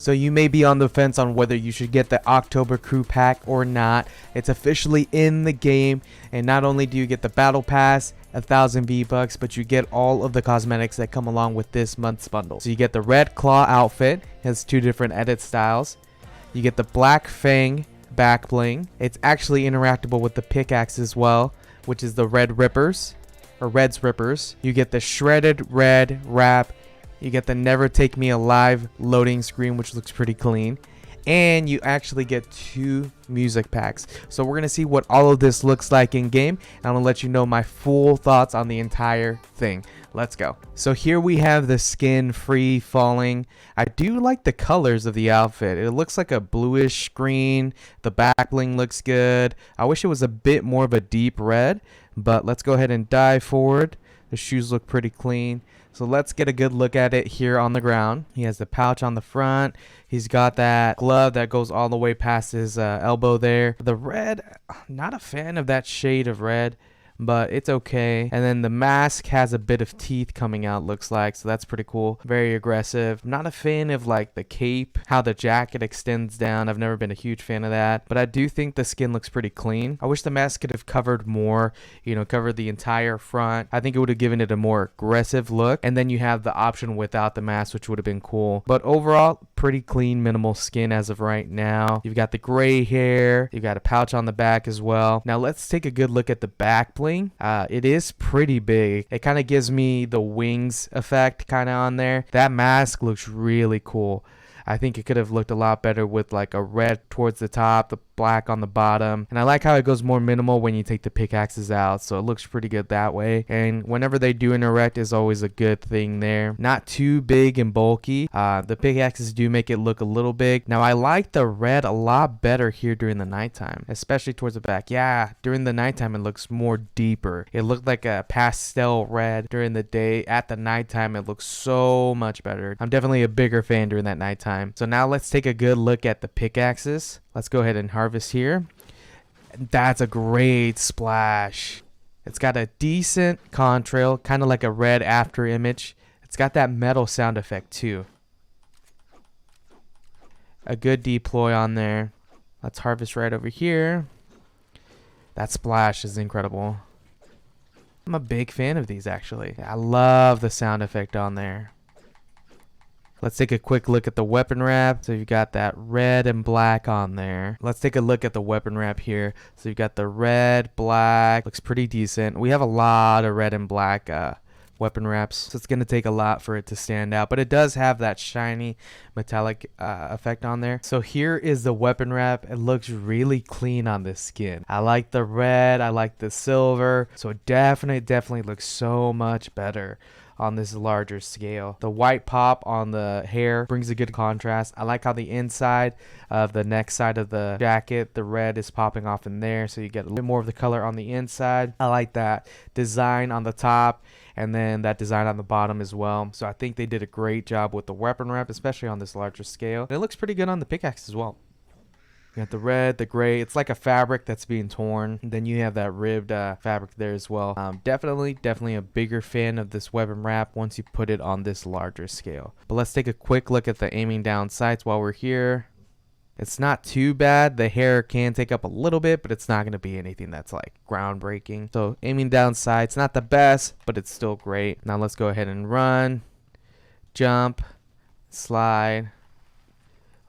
So you may be on the fence on whether you should get the October Crew Pack or not. It's officially in the game, and not only do you get the Battle Pass, 1,000 V-Bucks, but you get all of the cosmetics that come along with this month's bundle. So you get the Red Claw outfit, it has 2 different edit styles. You get the Black Fang back bling. It's actually interactable with the Pickaxe as well, which is the Red Rippers, or Red's Rippers. You get the Shredded Red Wrap. You get the Never Take Me Alive loading screen, which looks pretty clean. And you actually get 2 music packs. So we're going to see what all of this looks like in game. And I'm going to let you know my full thoughts on the entire thing. Let's go. So here we have the skin free falling. I do like the colors of the outfit. It looks like a bluish green. The back bling looks good. I wish it was a bit more of a deep red. But let's go ahead and dive forward. The shoes look pretty clean. So let's get a good look at it here on the ground. He has the pouch on the front. He's got that glove that goes all the way past his elbow there. The red, not a fan of that shade of red, but it's okay. And then the mask has a bit of teeth coming out, looks like, so that's pretty cool. Very aggressive. I'm not a fan of like the cape, how the jacket extends down. I've never been a huge fan of that, but I do think the skin looks pretty clean. I wish the mask could have covered more, you know, covered the entire front. I think it would have given it a more aggressive look. And then you have the option without the mask, which would have been cool. But overall, pretty clean, minimal skin as of right now. You've got the gray hair. You've got a pouch on the back as well. Now let's take a good look at the back bling. It is pretty big. It kind of gives me the wings effect kind of on there. That mask looks really cool. I think it could have looked a lot better with like a red towards the top, the black on the bottom. And I like how it goes more minimal when you take the pickaxes out. So it looks pretty good that way. And whenever they do interact is always a good thing there. Not too big and bulky. The pickaxes do make it look a little big. Now I like the red a lot better here during the nighttime, especially towards the back. Yeah, during the nighttime it looks more deeper. It looked like a pastel red during the day. At the nighttime it looks so much better. I'm definitely a bigger fan during that nighttime. So now let's take a good look at the pickaxes. Let's go ahead and harvest here. That's a great splash. It's got a decent contrail, kind of like a red after image. It's got that metal sound effect too. A good deploy on there. Let's harvest right over here. That splash is incredible. I'm a big fan of these actually. I love the sound effect on there. Let's take a quick look at the weapon wrap. So you've got that red and black on there. Let's take a look at the weapon wrap here. So you've got the red, black. Looks pretty decent. We have a lot of red and black weapon wraps. So it's going to take a lot for it to stand out. But it does have that shiny metallic effect on there. So here is the weapon wrap. It looks really clean on this skin. I like the red. I like the silver. So it definitely looks so much better on this larger scale. The white pop on the hair brings a good contrast. I like how the inside of the neck side of the jacket, the red is popping off in there, so you get a little bit more of the color on the inside. I like that design on the top and then that design on the bottom as well. So I think they did a great job with the weapon wrap, especially on this larger scale. And it looks pretty good on the pickaxe as well. You got the red, the gray. It's like a fabric that's being torn. And then you have that ribbed fabric there as well. Definitely a bigger fan of this weapon wrap once you put it on this larger scale. But let's take a quick look at the aiming down sights while we're here. It's not too bad. The hair can take up a little bit, but it's not going to be anything that's like groundbreaking. So aiming down sights, not the best, but it's still great. Now let's go ahead and run, jump, slide.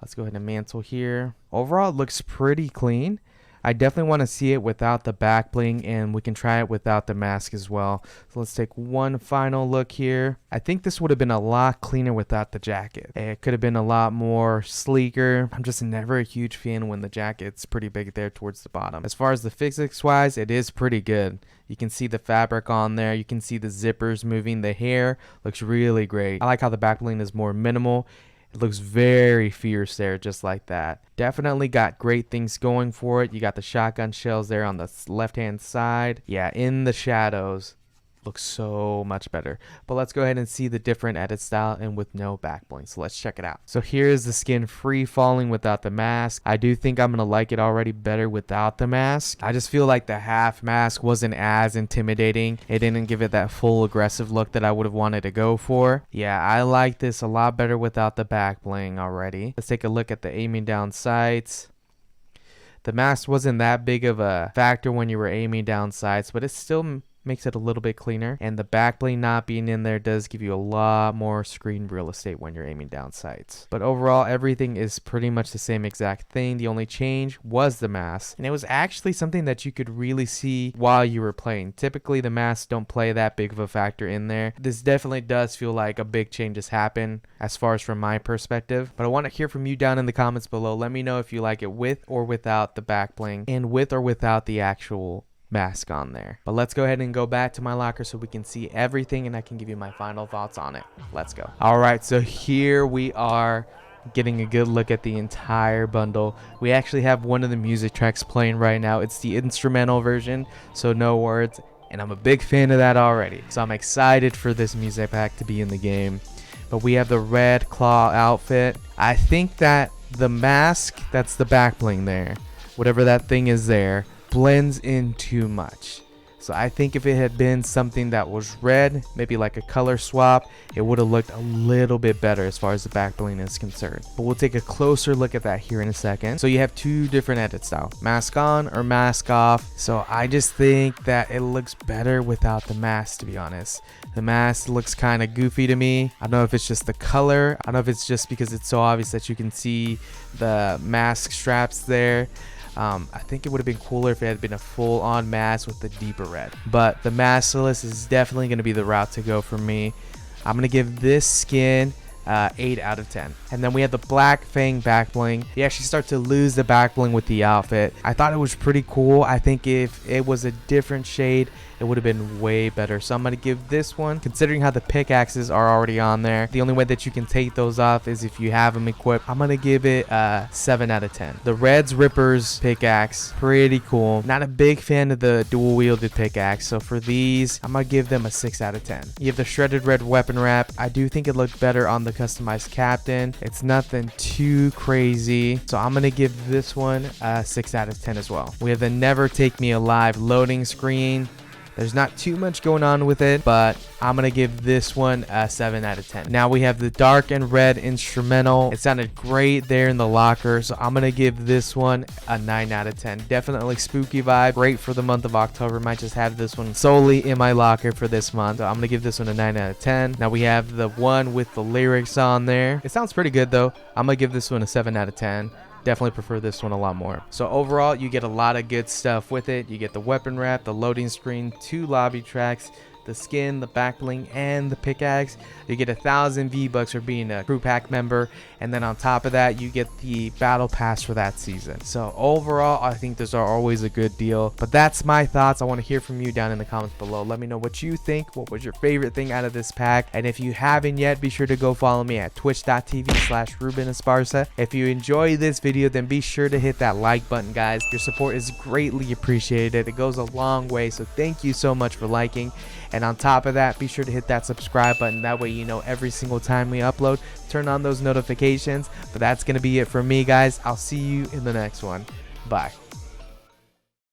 Let's go ahead and mantle here. Overall, it looks pretty clean. I definitely want to see it without the back bling, and we can try it without the mask as well. So let's take one final look here. I think this would have been a lot cleaner without the jacket. It could have been a lot more sleeker. I'm just never a huge fan when the jacket's pretty big there towards the bottom. As far as the physics wise, it is pretty good. You can see the fabric on there. You can see the zippers moving. The hair looks really great. I like how the back bling is more minimal. It looks very fierce there, just like that. Definitely got great things going for it. You got the shotgun shells there on the left-hand side. Yeah, in the shadows. looks so much better. But let's go ahead and see the different edit style and with no back bling. So let's check it out. So here's the skin free falling without the mask. I do think I'm gonna like it already better without the mask. I just feel like the half mask wasn't as intimidating. It didn't give it that full aggressive look that I would have wanted to go for. Yeah, I like this a lot better without the back bling already. Let's take a look at the aiming down sights. The mask wasn't that big of a factor when you were aiming down sights, but it still makes it a little bit cleaner, and the back bling not being in there does give you a lot more screen real estate when you're aiming down sights. But overall, everything is pretty much the same exact thing. The only change was the mask, and it was actually something that you could really see while you were playing. Typically the masks don't play that big of a factor in there. This definitely does feel like a big change has happened as far as from my perspective, but I want to hear from you down in the comments below. Let me know if you like it with or without the back bling, and with or without the actual mask on there. But let's go ahead and go back to my locker so we can see everything and I can give you my final thoughts on it. Let's go. All right, so here we are getting a good look at the entire bundle. We actually have one of the music tracks playing right now. It's the instrumental version, so no words, and I'm a big fan of that already. So I'm excited for this music pack to be in the game. But we have the red claw outfit. I think that the mask, that's the back bling there, whatever that thing is there, blends in too much. So I think if it had been something that was red, maybe like a color swap, it would have looked a little bit better as far as the back bling is concerned. But we'll take a closer look at that here in a second. So you have two different edit styles, mask on or mask off. So I just think that it looks better without the mask, to be honest. The mask looks kind of goofy to me. I don't know if it's just the color. I don't know if it's just because it's so obvious that you can see the mask straps there. I think it would have been cooler if it had been a full-on mask with the deeper red. But the maskless is definitely going to be the route to go for me. I'm going to give this skin 8 out of 10. And then we have the black fang back bling. You actually start to lose the back bling with the outfit. I thought it was pretty cool. I think if it was a different shade, it would have been way better. So I'm going to give this one, considering how the pickaxes are already on there, the only way that you can take those off is if you have them equipped. I'm going to give it a 7 out of 10. The Reds Rippers pickaxe, pretty cool. Not a big fan of the dual wielded pickaxe, so for these I'm going to give them a 6 out of 10. You have the shredded red weapon wrap. I do think it looked better on the customized captain. It's nothing too crazy, so I'm going to give this one a 6 out of 10 as well. We have the Never Take Me Alive loading screen. There's not too much going on with it, but I'm going to give this one a 7 out of 10. Now we have the dark and red instrumental. It sounded great there in the locker, so I'm going to give this one a 9 out of 10. Definitely spooky vibe. Great for the month of October. Might just have this one solely in my locker for this month. So I'm going to give this one a 9 out of 10. Now we have the one with the lyrics on there. It sounds pretty good though. I'm going to give this one a 7 out of 10. Definitely prefer this one a lot more. So overall, you get a lot of good stuff with it. You get the weapon wrap, the loading screen, 2 lobby tracks, the skin, the back bling, and the pickaxe. You get 1,000 V-Bucks for being a crew pack member, and then on top of that you get the battle pass for that season. So overall, I think those are always a good deal. But that's my thoughts. I want to hear from you down in the comments below. Let me know what you think. What was your favorite thing out of this pack? And if you haven't yet, be sure to go follow me at twitch.tv/Ruben Esparza. If you enjoy this video, then be sure to hit that like button, guys. Your support is greatly appreciated. It goes a long way, so thank you so much for liking. And on top of that, be sure to hit that subscribe button. That way you know every single time we upload. Turn on those notifications. But that's going to be it for me, guys. I'll see you in the next one. Bye.